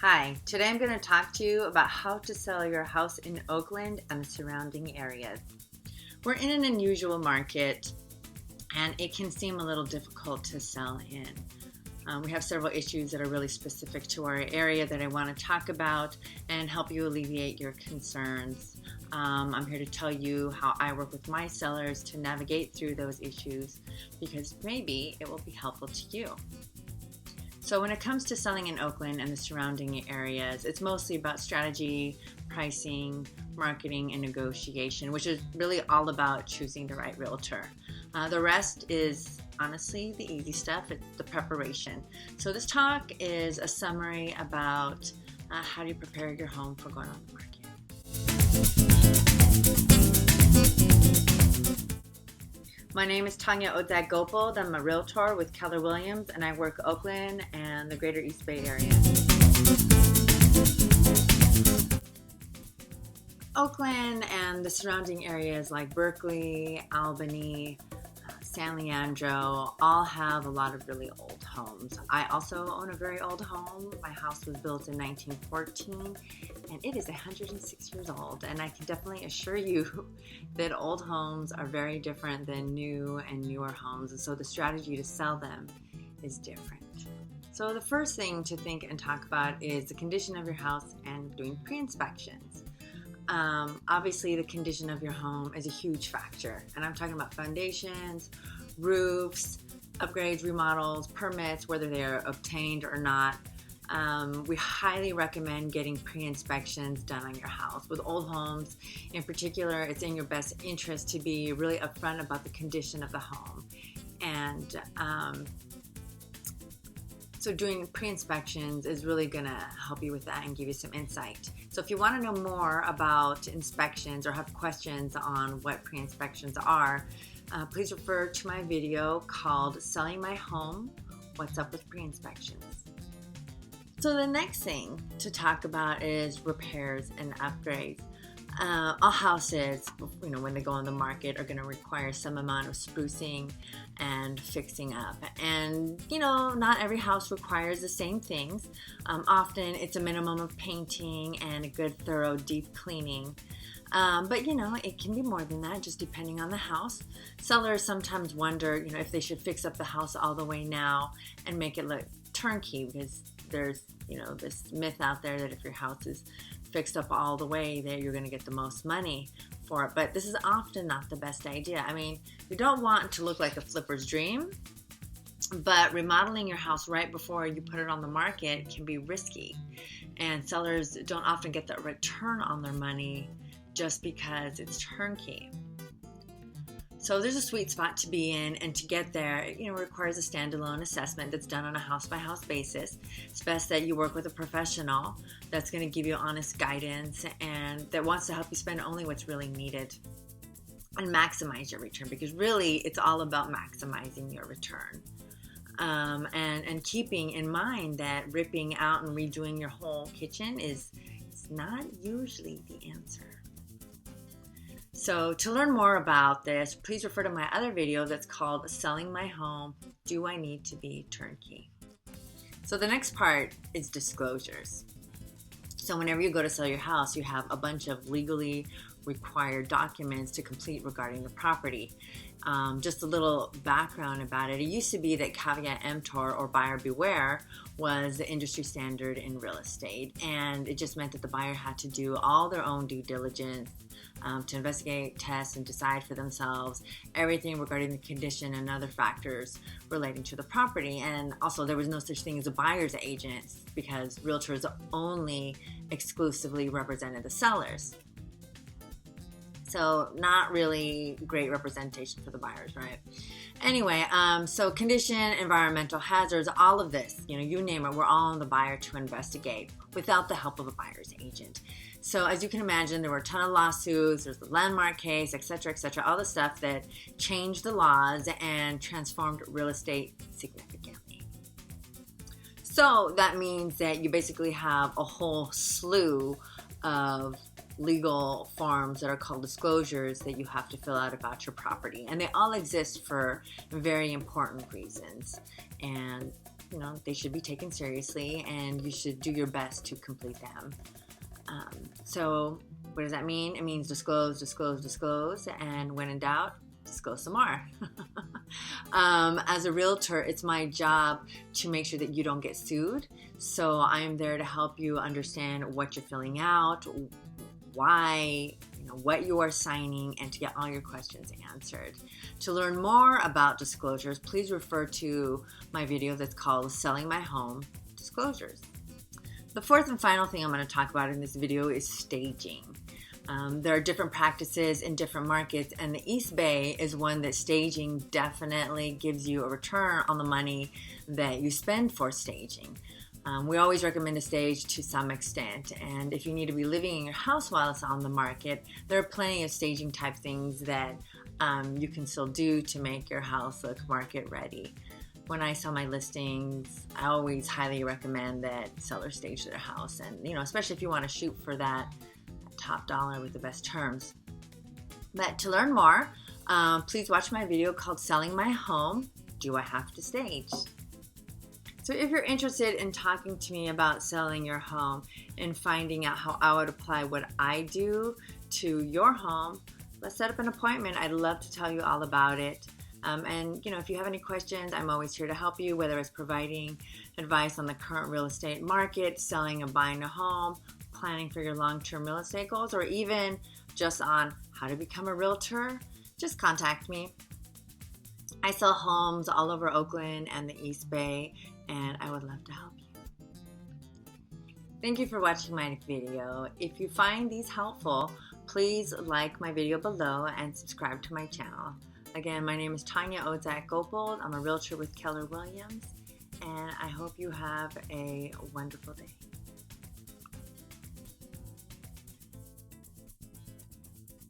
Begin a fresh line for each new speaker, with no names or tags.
Hi, today I'm going to talk to you about how to sell your house in Oakland and the surrounding areas. We're in an unusual market and it can seem a little difficult to sell in. We have several issues that are really specific to our area that I want to talk about and help you alleviate your concerns. I'm here to tell you how I work with my sellers to navigate through those issues because maybe it will be helpful to you. So when it comes to selling in Oakland and the surrounding areas, it's mostly about strategy, pricing, marketing, and negotiation, which is really all about choosing the right realtor. The rest is honestly the easy stuff. It's the preparation. So this talk is a summary about how do you prepare your home for going on the market. My name is Tanja Odzak. I'm a realtor with Keller Williams, and I work Oakland and the greater East Bay area. Oakland and the surrounding areas like Berkeley, Albany, San Leandro all have a lot of really old homes. I also own a very old home. My house was built in 1914 and it is 106 years old, and I can definitely assure you that old homes are very different than new and newer homes, and so the strategy to sell them is different. So the first thing to think and talk about is the condition of your house and doing pre-inspections. Obviously, the condition of your home is a huge factor, and I'm talking about foundations, roofs, upgrades, remodels, permits, whether they're obtained or not. We highly recommend getting pre-inspections done on your house. With old homes in particular, it's in your best interest to be really upfront about the condition of the home. And so doing pre-inspections is really going to help you with that and give you some insight. So if you want to know more about inspections or have questions on what pre-inspections are, please refer to my video called Selling My Home, What's Up with Pre-Inspections. So the next thing to talk about is repairs and upgrades. All houses, when they go on the market, are going to require some amount of sprucing and fixing up. And, not every house requires the same things. Often it's a minimum of painting and a good, thorough, deep cleaning. But it can be more than that, just depending on the house. Sellers sometimes wonder, if they should fix up the house all the way now and make it look turnkey, because there's, this myth out there that if your house is fixed up all the way, that you're going to get the most money for it. But this is often not the best idea. I mean, you don't want it to look like a flipper's dream, but remodeling your house right before you put it on the market can be risky. And sellers don't often get the return on their money just because it's turnkey. So there's a sweet spot to be in, and to get there, requires a standalone assessment that's done on a house-by-house basis. It's best that you work with a professional that's going to give you honest guidance and that wants to help you spend only what's really needed and maximize your return, because really it's all about maximizing your return. And keeping in mind that ripping out and redoing your whole kitchen is not usually the answer. So to learn more about this, please refer to my other video that's called Selling My Home, Do I Need to Be Turnkey? So the next part is disclosures. So whenever you go to sell your house, you have a bunch of legally required documents to complete regarding the property. Just a little background about it. It used to be that caveat emptor, or buyer beware, was the industry standard in real estate, and it just meant that the buyer had to do all their own due diligence to investigate, test, and decide for themselves everything regarding the condition and other factors relating to the property. And also, there was no such thing as a buyer's agent because realtors only exclusively represented the sellers. So not really great representation for the buyers, right? Anyway, so condition, environmental hazards, all of this, you name it, we're all on the buyer to investigate without the help of a buyer's agent. So as you can imagine, there were a ton of lawsuits, there's the landmark case, et cetera, all the stuff that changed the laws and transformed real estate significantly. So that means that you basically have a whole slew of legal forms that are called disclosures that you have to fill out about your property, and they all exist for very important reasons. And they should be taken seriously, and you should do your best to complete them. So what does that mean? It means disclose, disclose, disclose, and when in doubt, disclose some more. As a realtor, it's my job to make sure that you don't get sued. So I am there to help you understand what you're filling out, why, what you are signing, and to get all your questions answered. To learn more about disclosures, please refer to my video that's called Selling My Home Disclosures. The fourth and final thing I'm going to talk about in this video is staging. There are different practices in different markets, and the East Bay is one that staging definitely gives you a return on the money that you spend for staging. We always recommend a stage to some extent, and if you need to be living in your house while it's on the market, there are plenty of staging type things that you can still do to make your house look market ready. When I sell my listings, I always highly recommend that sellers stage their house, and especially if you want to shoot for that top dollar with the best terms. But to learn more, please watch my video called Selling My Home, Do I Have to Stage? So if you're interested in talking to me about selling your home and finding out how I would apply what I do to your home, let's set up an appointment. I'd love to tell you all about it. And if you have any questions, I'm always here to help you, whether it's providing advice on the current real estate market, selling or buying a home, planning for your long-term real estate goals, or even just on how to become a realtor. Just contact me. I sell homes all over Oakland and the East Bay, and I would love to help you. Thank you for watching my video. If you find these helpful, please like my video below and subscribe to my channel. Again, my name is Tanja Odzak. I'm a realtor with Keller Williams, and I hope you have a wonderful day.